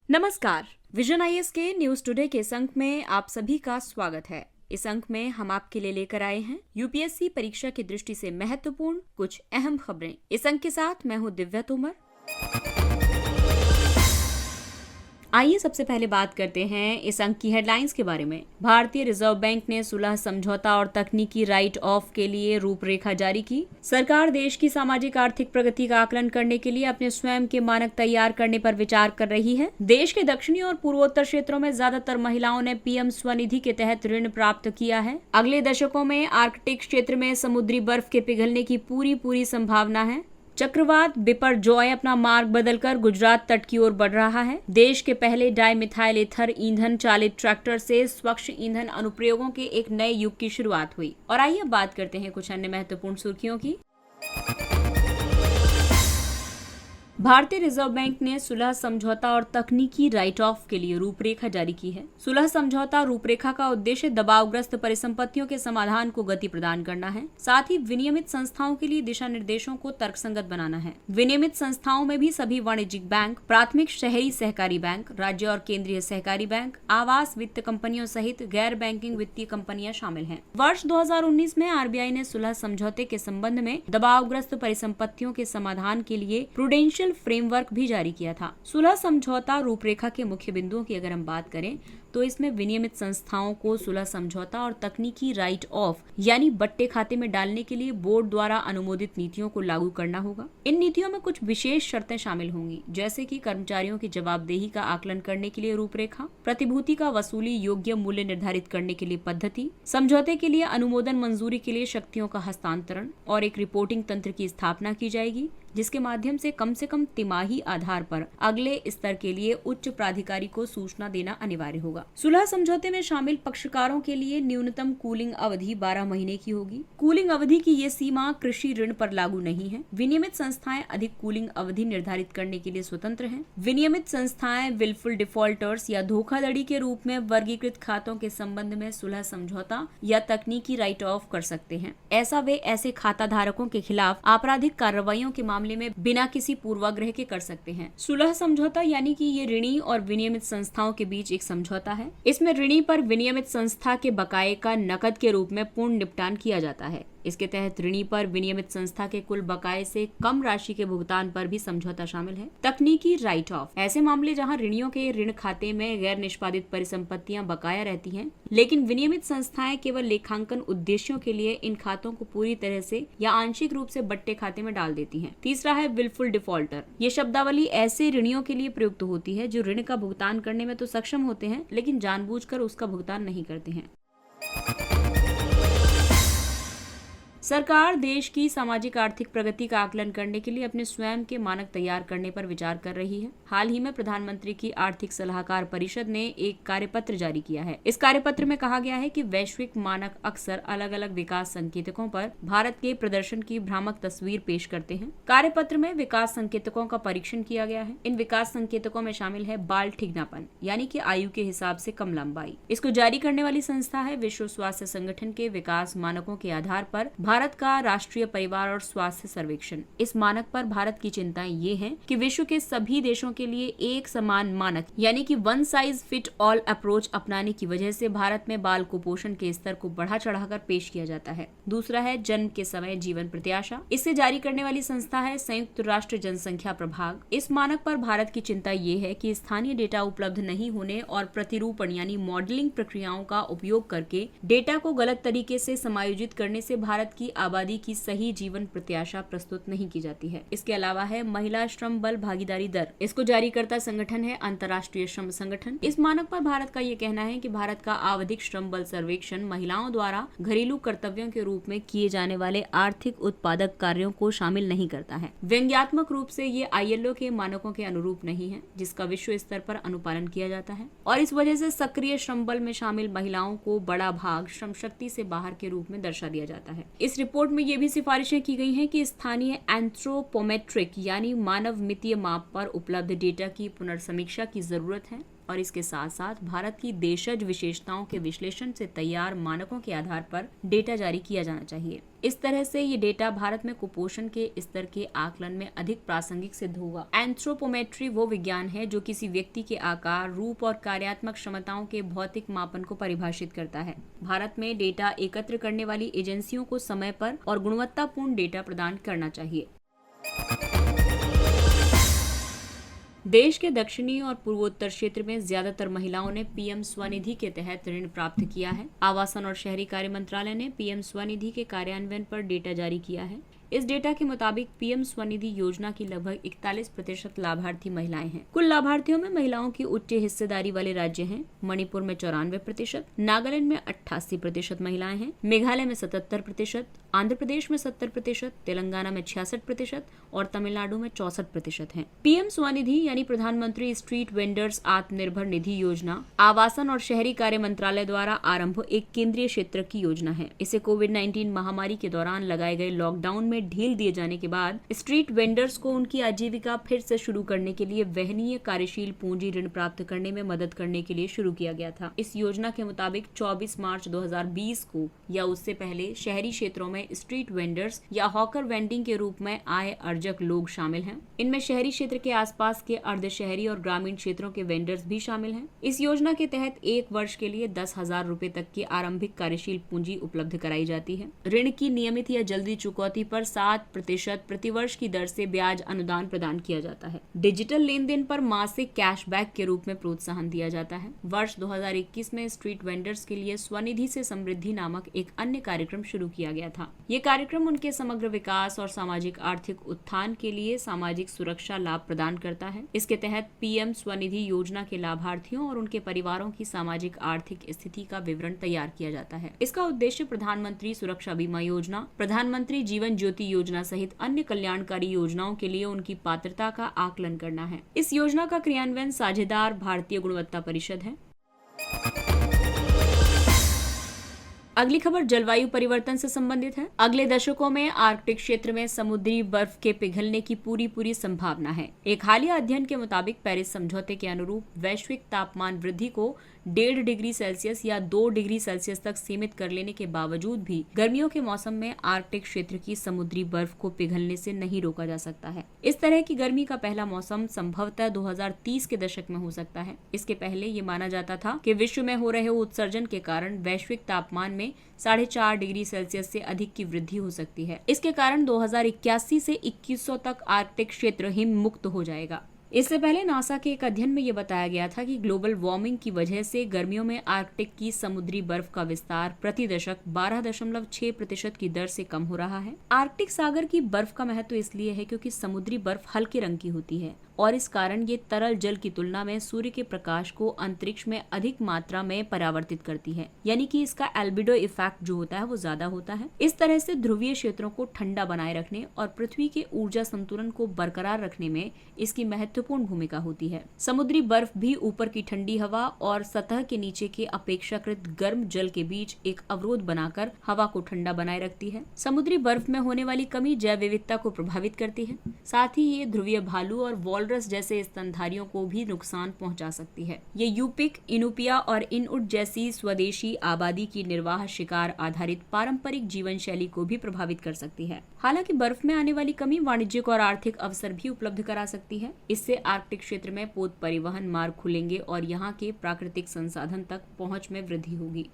नमस्कार। Vision IAS के news today के इस अंक में आप सभी का स्वागत है। इस अंक में हम आपके लिए लेकर आए हैं यूपीएससी परीक्षा की दृष्टि से महत्वपूर्ण कुछ अहम खबरें। इस अंक के साथ मैं हूं दिव्या तोमर। आइए सबसे पहले बात करते हैं इस अंक की हेडलाइंस के बारे में। भारतीय रिजर्व बैंक ने सुलह समझौता और तकनीकी राइट ऑफ के लिए रूपरेखा जारी की। सरकार देश की सामाजिक आर्थिक प्रगति का आकलन करने के लिए अपने स्वयं के मानक तैयार करने पर विचार कर रही है। देश के दक्षिणी और पूर्वोत्तर क्षेत्रों में ज्यादातर महिलाओं ने पीएम स्वनिधि के तहत ऋण प्राप्त किया है। अगले दशकों में आर्कटिक क्षेत्र में समुद्री बर्फ के पिघलने की पूरी संभावना है। चक्रवात बिपरजॉय अपना मार्ग बदलकर गुजरात तट की ओर बढ़ रहा है। देश के पहले डाइमिथाइल ईथर ईंधन चालित ट्रैक्टर से स्वच्छ ईंधन अनुप्रयोगों के एक नए युग की शुरुआत हुई। और आइए बात करते हैं कुछ अन्य महत्वपूर्ण सुर्खियों की। भारतीय रिजर्व बैंक ने सुलह समझौता और तकनीकी राइट ऑफ के लिए रूपरेखा जारी की है। सुलह समझौता रूपरेखा का उद्देश्य दबावग्रस्त परिसंपत्तियों के समाधान को गति प्रदान करना है, साथ ही विनियमित संस्थाओं के लिए दिशा निर्देशों को तर्कसंगत बनाना है। विनियमित संस्थाओं में भी सभी वाणिज्यिक बैंक, प्राथमिक शहरी सहकारी बैंक, राज्य और केंद्रीय सहकारी बैंक, आवास वित्त कंपनियों सहित गैर बैंकिंग वित्तीय कंपनियां शामिल हैं। वर्ष 2019 में आरबीआई ने सुलह समझौते के संबंध में दबावग्रस्त परिसंपत्तियों के समाधान के लिए प्रूडेंशियल फ्रेमवर्क भी जारी किया था। सुलह समझौता रूपरेखा के मुख्य बिंदुओं की अगर हम बात करें तो इसमें विनियमित संस्थाओं को सुलह समझौता और तकनीकी राइट ऑफ यानी बट्टे खाते में डालने के लिए बोर्ड द्वारा अनुमोदित नीतियों को लागू करना होगा। इन नीतियों में कुछ विशेष शर्तें शामिल होंगी, जैसे कि कर्मचारियों की जवाबदेही का आकलन करने के लिए रूपरेखा, प्रतिभूति का वसूली योग्य मूल्य निर्धारित करने के लिए पद्धति, समझौते के लिए अनुमोदन मंजूरी के लिए शक्तियों का हस्तांतरण और एक रिपोर्टिंग तंत्र की स्थापना की जाएगी, जिसके माध्यम से कम तिमाही आधार पर अगले स्तर के लिए उच्च प्राधिकारी को सूचना देना अनिवार्य होगा। सुलह समझौते में शामिल पक्षकारों के लिए न्यूनतम कूलिंग अवधि 12 महीने की होगी। कूलिंग अवधि की ये सीमा कृषि ऋण पर लागू नहीं है। विनियमित संस्थाएं अधिक कूलिंग अवधि निर्धारित करने के लिए स्वतंत्र हैं। विनियमित संस्थाएं विलफुल डिफॉल्टर्स या धोखाधड़ी के रूप में वर्गीकृत खातों के संबंध में सुलह समझौता या तकनीकी राइट ऑफ कर सकते हैं। वे ऐसे खाता धारकों के खिलाफ आपराधिक कार्रवाइयों के मामले में बिना किसी पूर्वाग्रह के कर सकते हैं। सुलह समझौता यानी कि ये ऋणी और विनियमित संस्थाओं के बीच एक समझौता है। इसमें ऋणी पर विनियमित संस्था के बकाये का नकद के रूप में पूर्ण निपटान किया जाता है। इसके तहत ऋणी पर विनियमित संस्था के कुल बकाये से कम राशि के भुगतान पर भी समझौता शामिल है। तकनीकी राइट ऑफ ऐसे मामले जहां ऋणियों के ऋण खाते में गैर निष्पादित परिसंपत्तियां बकाया रहती हैं, लेकिन विनियमित संस्थाएं केवल लेखांकन उद्देश्यों के लिए इन खातों को पूरी तरह से या आंशिक रूप से बट्टे खाते में डाल देती हैं। तीसरा है विलफुल डिफॉल्टर। ये शब्दावली ऐसे ऋणियों के लिए प्रयुक्त होती है जो ऋण का भुगतान करने में तो सक्षम होते हैं, लेकिन जानबूझकर उसका भुगतान नहीं करते हैं। सरकार देश की सामाजिक आर्थिक प्रगति का आकलन करने के लिए अपने स्वयं के मानक तैयार करने पर विचार कर रही है। हाल ही में प्रधानमंत्री की आर्थिक सलाहकार परिषद ने एक कार्यपत्र जारी किया है। इस कार्यपत्र में कहा गया है कि वैश्विक मानक अक्सर अलग अलग विकास संकेतकों पर भारत के प्रदर्शन की भ्रामक तस्वीर पेश करते हैं। कार्यपत्र में विकास संकेतकों का परीक्षण किया गया है। इन विकास संकेतकों में शामिल है बाल ठिगनापन यानी कि आयु के हिसाब से कम लंबाई। इसको जारी करने वाली संस्था है विश्व स्वास्थ्य संगठन के विकास मानकों के आधार पर भारत का राष्ट्रीय परिवार और स्वास्थ्य सर्वेक्षण। इस मानक पर भारत की चिंताएं ये हैं कि विश्व के सभी देशों के लिए एक समान मानक यानी कि one size fit all approach अपनाने की वजह से भारत में बाल कुपोषण के स्तर को बढ़ा चढ़ाकर पेश किया जाता है। दूसरा है जन्म के समय जीवन प्रत्याशा। इसे जारी करने वाली संस्था है संयुक्त राष्ट्र जनसंख्या प्रभाग। इस मानक पर भारत की चिंता ये है कि स्थानीय डेटा उपलब्ध नहीं होने और प्रतिरूपण यानी मॉडलिंग प्रक्रियाओं का उपयोग करके डेटा को गलत तरीके से समायोजित करने से भारत की आबादी की सही जीवन प्रत्याशा प्रस्तुत नहीं की जाती है। इसके अलावा है महिला श्रम बल भागीदारी दर। इसको जारी करता संगठन है अंतर्राष्ट्रीय श्रम संगठन। इस मानक पर भारत का ये कहना है कि भारत का आवधिक श्रम बल सर्वेक्षण महिलाओं द्वारा घरेलू कर्तव्यों के रूप में किए जाने वाले आर्थिक उत्पादक कार्यों को शामिल नहीं करता है। व्यंग्यात्मक रूप से ये आईएलओ के मानकों के अनुरूप नहीं है, जिसका विश्व स्तर पर अनुपालन किया जाता है, और इस वजह से सक्रिय श्रम बल में शामिल महिलाओं को बड़ा भाग श्रम शक्ति से बाहर के रूप में दर्शा दिया जाता है। इस रिपोर्ट में ये भी सिफारिशें की गई हैं कि स्थानीय एंथ्रोपोमेट्रिक यानी मानव मितीय माप पर उपलब्ध डेटा की पुनर्समीक्षा की जरूरत है और इसके साथ साथ भारत की देशज विशेषताओं के विश्लेषण से तैयार मानकों के आधार पर डेटा जारी किया जाना चाहिए। इस तरह से ये डेटा भारत में कुपोषण के स्तर के आकलन में अधिक प्रासंगिक सिद्ध होगा। एंथ्रोपोमेट्री वो विज्ञान है जो किसी व्यक्ति के आकार, रूप और कार्यात्मक क्षमताओं के भौतिक मापन को परिभाषित करता है। भारत में डेटा एकत्र करने वाली एजेंसियों को समय पर और गुणवत्तापूर्ण डेटा प्रदान करना चाहिए। देश के दक्षिणी और पूर्वोत्तर क्षेत्र में ज्यादातर महिलाओं ने पीएम स्वनिधि के तहत ऋण प्राप्त किया है। आवासन और शहरी कार्य मंत्रालय ने पीएम स्वनिधि के कार्यान्वयन पर डेटा जारी किया है। इस डेटा के मुताबिक पीएम स्वनिधि योजना की लगभग 41% लाभार्थी महिलाएं हैं। कुल लाभार्थियों में महिलाओं की उच्च हिस्सेदारी वाले राज्य हैं। मणिपुर में 94%, नागालैंड में 88% महिलाएं हैं, मेघालय में 77%, आंध्र प्रदेश में 70%, तेलंगाना में 66% और तमिलनाडु में 64% हैं। पीएम स्वनिधि यानी प्रधानमंत्री स्ट्रीट वेंडर्स आत्मनिर्भर निधि योजना आवासन और शहरी कार्य मंत्रालय द्वारा आरंभ एक केंद्रीय क्षेत्र की योजना है। इसे कोविड-19 महामारी के दौरान लगाए गए लॉकडाउन में ढील दिए जाने के बाद स्ट्रीट वेंडर्स को उनकी आजीविका फिर से शुरू करने के लिए वहनीय कार्यशील पूंजी ऋण प्राप्त करने में मदद करने के लिए शुरू किया गया था। इस योजना के मुताबिक 24 मार्च 2020 को या उससे पहले शहरी क्षेत्रों में स्ट्रीट वेंडर्स या हॉकर वेंडिंग के रूप में आय अर्जक लोग शामिल हैं। इनमें शहरी क्षेत्र के आसपास के अर्ध शहरी और ग्रामीण क्षेत्रों के वेंडर्स भी शामिल हैं। इस योजना के तहत 1 वर्ष के लिए 10,000 रुपए तक की आरंभिक कार्यशील पूंजी उपलब्ध कराई जाती है। ऋण की नियमित या जल्दी चुकौती पर 7% प्रतिवर्ष की दर से ब्याज अनुदान प्रदान किया जाता है। डिजिटल लेन देन पर मासिक कैशबैक के रूप में प्रोत्साहन दिया जाता है। वर्ष 2021 में स्ट्रीट वेंडर्स के लिए स्वनिधि से समृद्धि नामक एक अन्य कार्यक्रम शुरू किया गया था। ये कार्यक्रम उनके समग्र विकास और सामाजिक आर्थिक उत्थान के लिए सामाजिक सुरक्षा लाभ प्रदान करता है। इसके तहत पीएम स्वनिधि योजना के लाभार्थियों और उनके परिवारों की सामाजिक आर्थिक स्थिति का विवरण तैयार किया जाता है। इसका उद्देश्य प्रधानमंत्री सुरक्षा बीमा योजना, प्रधानमंत्री जीवन ज्योति योजना सहित अन्य कल्याणकारी योजनाओं के लिए उनकी पात्रता का आकलन करना है। इस योजना का क्रियान्वयन साझेदार भारतीय गुणवत्ता परिषद है। अगली खबर जलवायु परिवर्तन से संबंधित है। अगले दशकों में आर्कटिक क्षेत्र में समुद्री बर्फ के पिघलने की पूरी संभावना है। एक हालिया अध्ययन के मुताबिक पेरिस समझौते के अनुरूप वैश्विक तापमान वृद्धि को 1.5 डिग्री सेल्सियस या 2 डिग्री सेल्सियस तक सीमित कर लेने के बावजूद भी गर्मियों के मौसम में आर्कटिक क्षेत्र की समुद्री बर्फ को पिघलने से नहीं रोका जा सकता है। इस तरह की गर्मी का पहला मौसम संभवतः 2030 के दशक में हो सकता है। इसके पहले ये माना जाता था कि विश्व में हो रहे उत्सर्जन के कारण वैश्विक तापमान में 4.5 डिग्री सेल्सियस से अधिक की वृद्धि हो सकती है। इसके कारण 2081 से 2100 तक आर्कटिक क्षेत्र हिम मुक्त हो जाएगा। इससे पहले नासा के एक अध्ययन में यह बताया गया था कि ग्लोबल वार्मिंग की वजह से गर्मियों में आर्कटिक की समुद्री बर्फ का विस्तार प्रति दशक 12.6% की दर से कम हो रहा है। आर्कटिक सागर की बर्फ का महत्व इसलिए है क्योंकि समुद्री बर्फ हल्के रंग की होती है और इस कारण ये तरल जल की तुलना में सूर्य के प्रकाश को अंतरिक्ष में अधिक मात्रा में परावर्तित करती है, यानी कि इसका एल्बिडो इफेक्ट जो होता है वो ज्यादा होता है। इस तरह से ध्रुवीय क्षेत्रों को ठंडा बनाए रखने और पृथ्वी के ऊर्जा संतुलन को बरकरार रखने में इसकी महत्वपूर्ण भूमिका होती है। समुद्री बर्फ भी ऊपर की ठंडी हवा और सतह के नीचे के अपेक्षाकृत गर्म जल के बीच एक अवरोध बनाकर हवा को ठंडा बनाए रखती है। समुद्री बर्फ में होने वाली कमी जैव विविधता को प्रभावित करती है। साथ ही ये ध्रुवीय भालू और वॉलरस जैसे स्तनधारियों को भी नुकसान पहुंचा सकती है। ये यूपिक, इनुपिया और इनउट जैसी स्वदेशी आबादी की निर्वाह शिकार आधारित पारंपरिक जीवन शैली को भी प्रभावित कर सकती है। हालांकि बर्फ में आने वाली कमी वाणिज्यिक और आर्थिक अवसर भी उपलब्ध करा सकती है। इससे आर्कटिक क्षेत्र में पोत परिवहन मार्ग खुलेंगे और यहाँ के प्राकृतिक संसाधन तक पहुँच में वृद्धि होगी।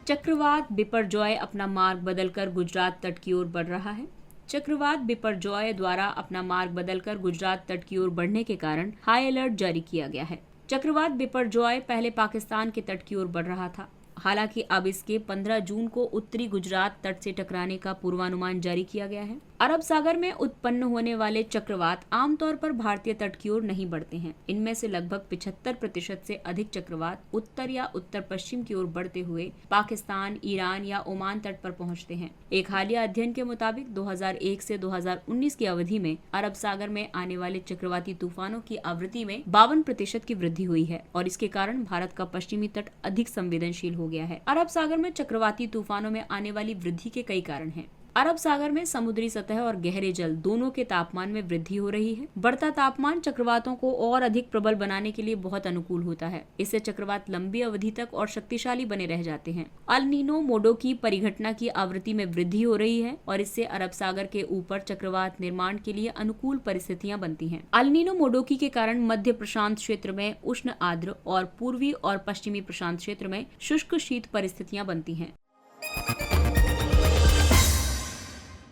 चक्रवात बिपरजॉय अपना मार्ग बदलकर गुजरात तट की ओर बढ़ रहा है। चक्रवात बिपरजॉय द्वारा अपना मार्ग बदलकर गुजरात तट की ओर बढ़ने के कारण हाई अलर्ट जारी किया गया है। चक्रवात बिपरजॉय पहले पाकिस्तान के तट की ओर बढ़ रहा था। हालांकि अब इसके 15 जून को उत्तरी गुजरात तट से टकराने का पूर्वानुमान जारी किया गया है। अरब सागर में उत्पन्न होने वाले चक्रवात आमतौर पर भारतीय तट की ओर नहीं बढ़ते हैं। इनमें से लगभग 75% से अधिक चक्रवात उत्तर या उत्तर पश्चिम की ओर बढ़ते हुए पाकिस्तान, ईरान या ओमान तट पर पहुंचते हैं। एक हालिया अध्ययन के मुताबिक 2001 से 2019 की अवधि में अरब सागर में आने वाले चक्रवाती तूफानों की आवृत्ति में 52% की वृद्धि हुई है और इसके कारण भारत का पश्चिमी तट अधिक संवेदनशील हो गया है। अरब सागर में चक्रवाती तूफानों में आने वाली वृद्धि के कई कारण हैं। अरब सागर में समुद्री सतह और गहरे जल दोनों के तापमान में वृद्धि हो रही है। बढ़ता तापमान चक्रवातों को और अधिक प्रबल बनाने के लिए बहुत अनुकूल होता है। इससे चक्रवात लंबी अवधि तक और शक्तिशाली बने रह जाते हैं। अल नीनो मोडो की परिघटना की आवृत्ति में वृद्धि हो रही है और इससे अरब सागर के ऊपर चक्रवात निर्माण के लिए अनुकूल परिस्थितियां बनती हैं। अल नीनो मोडोकी के कारण मध्य प्रशांत क्षेत्र में उष्ण आर्द्र और पूर्वी और पश्चिमी प्रशांत क्षेत्र में शुष्क शीत परिस्थितियां बनती हैं।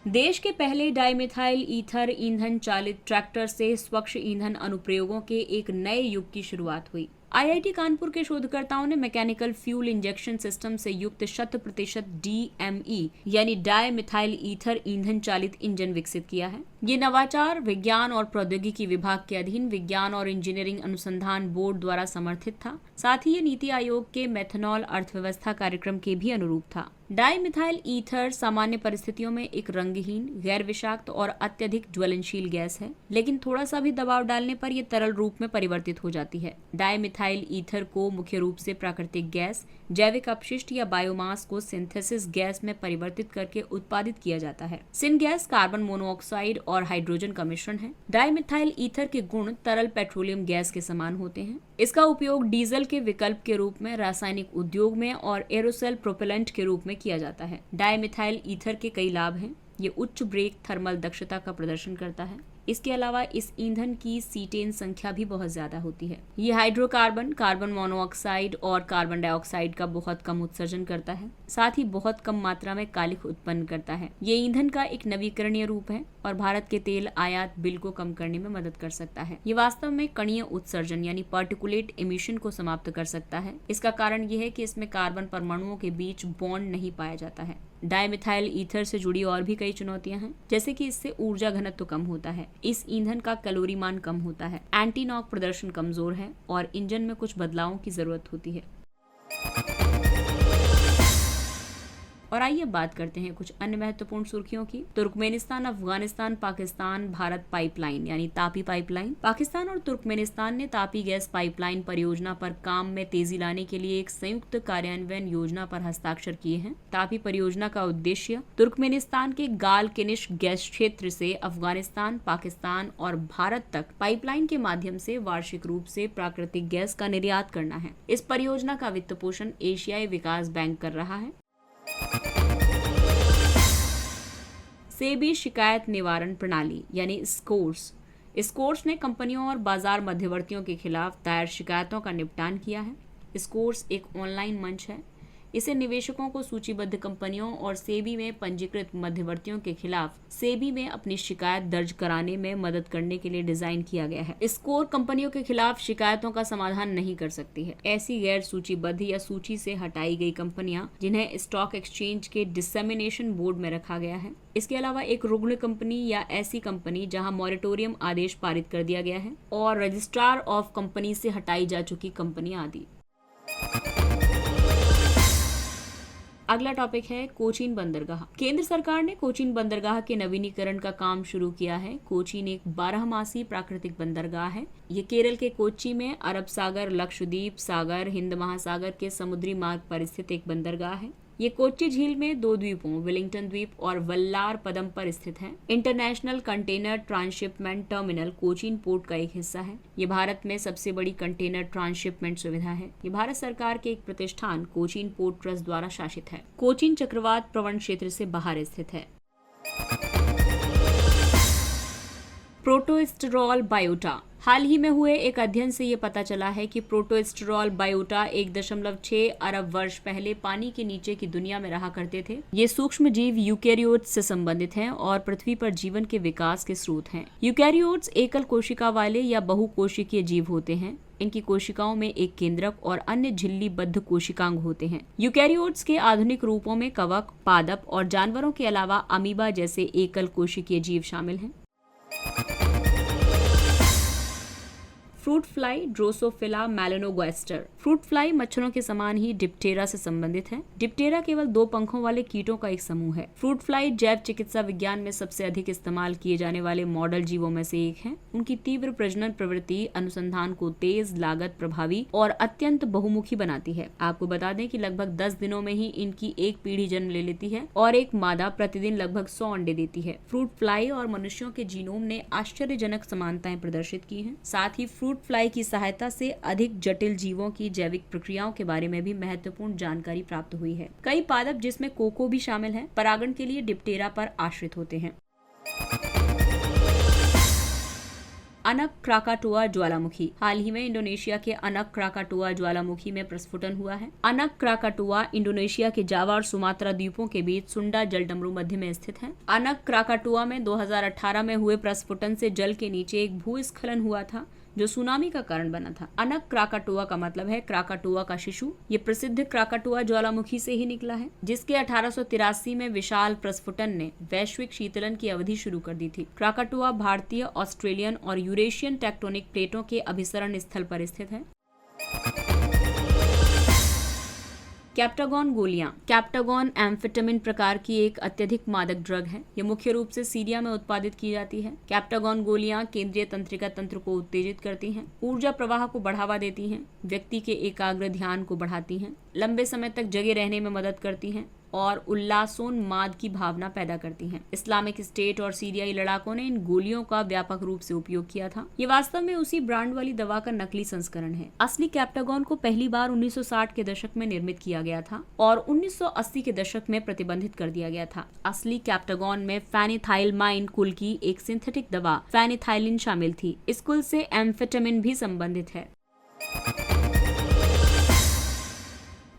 देश के पहले डाइमिथाइल ईथर ईंधन चालित ट्रैक्टर से स्वच्छ ईंधन अनुप्रयोगों के एक नए युग की शुरुआत हुई। आईआईटी कानपुर के शोधकर्ताओं ने मैकेनिकल फ्यूल इंजेक्शन सिस्टम से युक्त 100% DME यानी डाई मिथाइल ईथर ईंधन चालित इंजन विकसित किया है। ये नवाचार विज्ञान और प्रौद्योगिकी विभाग के अधीन विज्ञान और इंजीनियरिंग अनुसंधान बोर्ड द्वारा समर्थित था। साथ ही ये नीति आयोग के मेथनॉल अर्थव्यवस्था कार्यक्रम के भी अनुरूप था। डाई मिथाइल ईथर सामान्य परिस्थितियों में एक रंगहीन, गैर विषाक्त और अत्यधिक ज्वलनशील गैस है, लेकिन थोड़ा सा भी दबाव डालने पर यह तरल रूप में परिवर्तित हो जाती है। डाई मिथाइल ईथर को मुख्य रूप से प्राकृतिक गैस, जैविक अपशिष्ट या बायोमास को सिंथेसिस गैस में परिवर्तित करके उत्पादित किया जाता है। सिन गैस कार्बन मोनोऑक्साइड और हाइड्रोजन का मिश्रण है। डाई मिथाइल ईथर के गुण तरल पेट्रोलियम गैस के समान होते हैं। इसका उपयोग डीजल के विकल्प के रूप में रासायनिक उद्योग में और एरोसोल प्रोपेलेंट के रूप में किया जाता है। डाई मिथाइल ईथर के कई लाभ हैं। ये उच्च ब्रेक थर्मल दक्षता का प्रदर्शन करता है। इसके अलावा इस ईंधन की सीटेन संख्या भी बहुत ज्यादा होती है। ये हाइड्रोकार्बन, कार्बन मोनोऑक्साइड और कार्बन डाइऑक्साइड का बहुत कम उत्सर्जन करता है। साथ ही बहुत कम मात्रा में कालिख उत्पन्न करता है। ये ईंधन का एक नवीकरणीय रूप है और भारत के तेल आयात बिल को कम करने में मदद कर सकता है। ये वास्तव में कणीय उत्सर्जन यानी पार्टिकुलेट एमिशन को समाप्त कर सकता है। इसका कारण ये है कि इसमें कार्बन परमाणुओं के बीच बॉन्ड नहीं पाया जाता है। डाइमिथाइल ईथर से जुड़ी और भी कई चुनौतियां हैं, जैसे कि इससे ऊर्जा घनत्व कम होता है। इस ईंधन का कैलोरी मान कम होता है। एंटी नॉक प्रदर्शन कमजोर है और इंजन में कुछ बदलावों की जरूरत होती है। और आइए बात करते हैं कुछ अन्य महत्वपूर्ण सुर्खियों की। तुर्कमेनिस्तान, अफगानिस्तान, पाकिस्तान भारत पाइपलाइन यानी तापी पाइपलाइन। पाकिस्तान और तुर्कमेनिस्तान ने तापी गैस पाइपलाइन परियोजना पर काम में तेजी लाने के लिए एक संयुक्त कार्यान्वयन योजना पर हस्ताक्षर किए हैं। तापी परियोजना का उद्देश्य तुर्कमेनिस्तान के गालकेनिश गैस क्षेत्र से अफगानिस्तान, पाकिस्तान और भारत तक पाइपलाइन के माध्यम से वार्षिक रूप से प्राकृतिक गैस का निर्यात करना है। इस परियोजना का वित्त पोषण एशियाई विकास बैंक कर रहा है। सेबी शिकायत निवारण प्रणाली यानी स्कोर्स ने कंपनियों और बाजार मध्यवर्तियों के खिलाफ दायर शिकायतों का निपटान किया है। स्कोर्स एक ऑनलाइन मंच है। इसे निवेशकों को सूचीबद्ध कंपनियों और सेबी में पंजीकृत मध्यवर्तियों के खिलाफ सेबी में अपनी शिकायत दर्ज कराने में मदद करने के लिए डिजाइन किया गया है। स्कोर कंपनियों के खिलाफ शिकायतों का समाधान नहीं कर सकती है। ऐसी गैर सूचीबद्ध या सूची से हटाई गई कंपनियां जिन्हें स्टॉक एक्सचेंज के डिसेमिनेशन बोर्ड में रखा गया है। इसके अलावा एक रुग्ण कंपनी या ऐसी कंपनी जहां मॉरेटोरियम आदेश पारित कर दिया गया है और रजिस्ट्रार ऑफ कंपनी से हटाई जा चुकी कंपनियां आदि। अगला टॉपिक है कोचीन बंदरगाह। केंद्र सरकार ने कोचीन बंदरगाह के नवीनीकरण का काम शुरू किया है। कोचीन एक 12मासी प्राकृतिक बंदरगाह है। ये केरल के कोच्चि में अरब सागर, लक्षद्वीप सागर, हिंद महासागर के समुद्री मार्ग पर स्थित एक बंदरगाह है। ये कोच्चि झील में 2 द्वीपों वेलिंगटन द्वीप और वल्लार पदम पर स्थित है। International container transshipment terminal Cochin port का एक हिस्सा है। ये भारत में सबसे बड़ी कंटेनर ट्रांसशिपमेंट सुविधा है। ये भारत सरकार के एक प्रतिष्ठान कोचीन पोर्ट ट्रस्ट द्वारा शासित है। कोचीन चक्रवात प्रवण क्षेत्र से बाहर स्थित है। प्रोटोस्टेरॉल बायोटा। हाल ही में हुए एक अध्ययन से ये पता चला है कि प्रोटोस्टेरॉल बायोटा 1.6 अरब वर्ष पहले पानी के नीचे की दुनिया में रहा करते थे। ये सूक्ष्म जीव यूकैरियोट्स से संबंधित हैं और पृथ्वी पर जीवन के विकास के स्रोत हैं। यूकैरियोट्स एकल कोशिका वाले या बहुकोशिकीय जीव होते हैं। इनकी कोशिकाओं में एक केंद्रक और अन्य झिल्लीबद्ध कोशिकांग होते हैं। यूकैरियोट्स के आधुनिक रूपों में कवक, पादप और जानवरों के अलावा अमीबा जैसे एकल कोशिकीय जीव शामिल हैं। Fruit fly Drosophila melanogaster. Fruit fly मच्छरों के समान ही डिप्टेरा से संबंधित है। डिप्टेरा केवल 2 पंखों वाले कीटों का एक समूह है। फ्रूट फ्लाई जैव चिकित्सा विज्ञान में सबसे अधिक इस्तेमाल किए जाने वाले मॉडल जीवों में से एक है। उनकी तीव्र प्रजनन प्रवृत्ति अनुसंधान को तेज, लागत प्रभावी और अत्यंत बहुमुखी बनाती है। आपको बता दें कि लगभग 10 दिनों में ही इनकी एक पीढ़ी जन्म ले लेती है और एक मादा प्रतिदिन लगभग 100 अंडे देती है। फ्रूट फ्लाई और मनुष्यों के जीनोम ने आश्चर्यजनक समानताएं प्रदर्शित की हैं। साथ ही फ्रूट फ्लाई की सहायता से अधिक जटिल जीवों की जैविक प्रक्रियाओं के बारे में भी महत्वपूर्ण जानकारी प्राप्त हुई है। कई पादप, जिसमें कोको भी शामिल है, परागण के लिए डिप्टेरा पर आश्रित होते हैं। अनक क्राकाटोआ ज्वालामुखी। हाल ही में इंडोनेशिया के अनक क्राकाटोआ ज्वालामुखी में प्रस्फुटन हुआ है। अनक क्राकाटोआ इंडोनेशिया के जावा और सुमात्रा द्वीपों के बीच सुंडा जलडमरू मध्य में स्थित है। अनक क्राकाटोआ में 2018 में हुए प्रस्फुटन से जल के नीचे एक भूस्खलन हुआ था, जो सुनामी का कारण बना था। अनक क्राकाटोआ का मतलब है क्राकाटोआ का शिशु। ये प्रसिद्ध क्राकाटोआ ज्वालामुखी से ही निकला है, जिसके 1883 में विशाल प्रस्फुटन ने वैश्विक शीतलन की अवधि शुरू कर दी थी। क्राकाटोआ भारतीय, ऑस्ट्रेलियन और यूरेशियन टेक्टोनिक प्लेटों के अभिसरण स्थल पर स्थित है। कैप्टागॉन गोलियां। कैप्टागॉन एम्फेटामिन प्रकार की एक अत्यधिक मादक ड्रग है। ये मुख्य रूप से सीरिया में उत्पादित की जाती है। कैप्टागॉन गोलियां केंद्रीय तंत्रिका तंत्र को उत्तेजित करती हैं, ऊर्जा प्रवाह को बढ़ावा देती हैं, व्यक्ति के एकाग्र ध्यान को बढ़ाती हैं, लंबे समय तक जगे रहने में मदद करती हैं और उल्लासोन्माद की भावना पैदा करती हैं। इस्लामिक स्टेट और सीरियाई लड़ाकों ने इन गोलियों का व्यापक रूप से उपयोग किया था। ये वास्तव में उसी ब्रांड वाली दवा का नकली संस्करण है। असली कैप्टागॉन को पहली बार 1960 के दशक में निर्मित किया गया था और 1980 के दशक में प्रतिबंधित कर दिया गया था। असली कैप्टागॉन में फेनिथाइलमाइन कुल की एक सिंथेटिक दवा फेनिथाइलिन शामिल थी। इस कुल से एम्फेटामिन भी संबंधित है।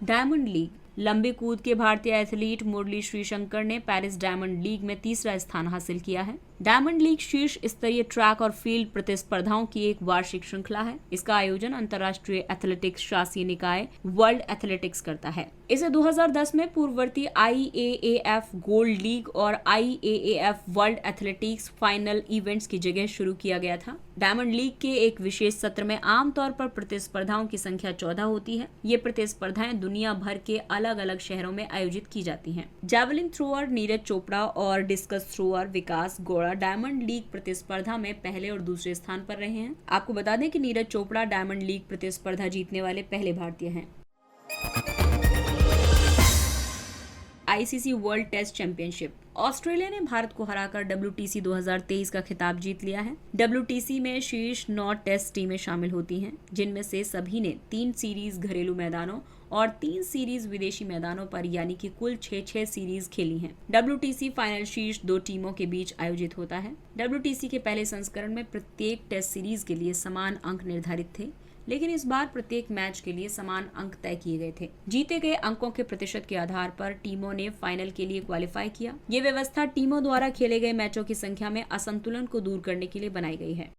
Diamond league. लंबी कूद के भारतीय एथलीट मुरली श्रीशंकर ने पेरिस डायमंड लीग में 3रा स्थान हासिल किया है। डायमंड लीग शीर्ष स्तरीय ट्रैक और फील्ड प्रतिस्पर्धाओं की एक वार्षिक श्रृंखला है। इसका आयोजन अंतर्राष्ट्रीय एथलेटिक्स शासी निकाय वर्ल्ड एथलेटिक्स करता है। इसे 2010 में पूर्ववर्ती IAAF गोल्ड लीग और IAAF world athletics final events की जगह शुरू किया गया था। डायमंड लीग के एक विशेष सत्र में आमतौर पर प्रतिस्पर्धाओं की संख्या 14 होती है। ये प्रतिस्पर्धाएं दुनिया भर के अलग अलग शहरों में आयोजित की जाती हैं। जैवलिन थ्रोअर नीरज चोपड़ा और डिस्कस थ्रोअर विकास गौड़ा डायमंड लीग प्रतिस्पर्धा में पहले और दूसरे स्थान पर रहे हैं। आपको बता दें कि नीरज चोपड़ा डायमंड लीग प्रतिस्पर्धा जीतने वाले पहले भारतीय हैं। ICC world test championship. Australia ने भारत को हराकर WTC 2023 का खिताब जीत लिया है। WTC में शीर्ष 9 टेस्ट टीमें शामिल होती हैं, जिनमें से सभी ने 3 सीरीज घरेलू मैदानों और 3 सीरीज विदेशी मैदानों पर यानी कि कुल 6 सीरीज खेली हैं। WTC फाइनल शीर्ष 2 टीमों के बीच आयोजित होता है। WTC के पहले संस्करण में प्रत्येक टेस्ट सीरीज के लिए समान अंक निर्धारित थे, लेकिन इस बार प्रत्येक मैच के लिए समान अंक तय किए गए थे। जीते गए अंकों के प्रतिशत के आधार पर टीमों ने फाइनल के लिए क्वालिफाई किया। ये व्यवस्था टीमों द्वारा खेले गए मैचों की संख्या में असंतुलन को दूर करने के लिए बनाई गई है।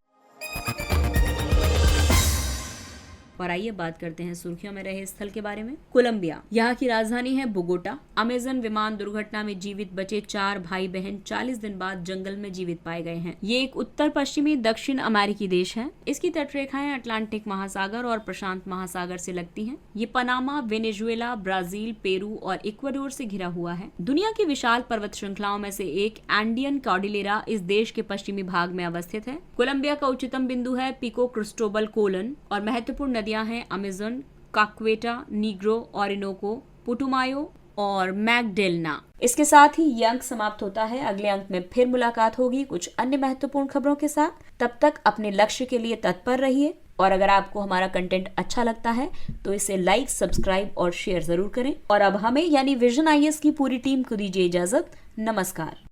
और आइए बात करते हैं सुर्खियों में रहे स्थल के बारे में। कोलंबिया, यहाँ की राजधानी है बोगोटा। अमेजन विमान दुर्घटना में जीवित बचे 4 भाई बहन 40 दिन बाद जंगल में जीवित पाए गए हैं। ये एक उत्तर पश्चिमी दक्षिण अमेरिकी देश है। इसकी तटरेखाएं अटलांटिक महासागर और प्रशांत महासागर से लगती हैं। ये पनामा, वेनेजुएला, ब्राजील, पेरू और इक्वाडोर से घिरा हुआ है। दुनिया की विशाल पर्वत श्रृंखलाओं में से एक एंडियन कॉर्डिलेरा इस देश के पश्चिमी भाग में अवस्थित है। कोलंबिया का उच्चतम बिंदु है पिको क्रिस्टोबल कोलन और महत्वपूर्ण नदियां हैं अमेजन, काक्वेटा, नीग्रो, ओरिनोको, पुटुमायो और मैगडेलना। इसके साथ ही ये अंक समाप्त होता है। अगले अंक में फिर मुलाकात होगी कुछ अन्य महत्वपूर्ण खबरों के साथ। तब तक अपने लक्ष्य के लिए तत्पर रहिए और अगर आपको हमारा कंटेंट अच्छा लगता है तो इसे लाइक, सब्सक्राइब और शेयर जरूर करें। और अब हमें यानी विजन IAS की पूरी टीम को दीजिए इजाजत। नमस्कार।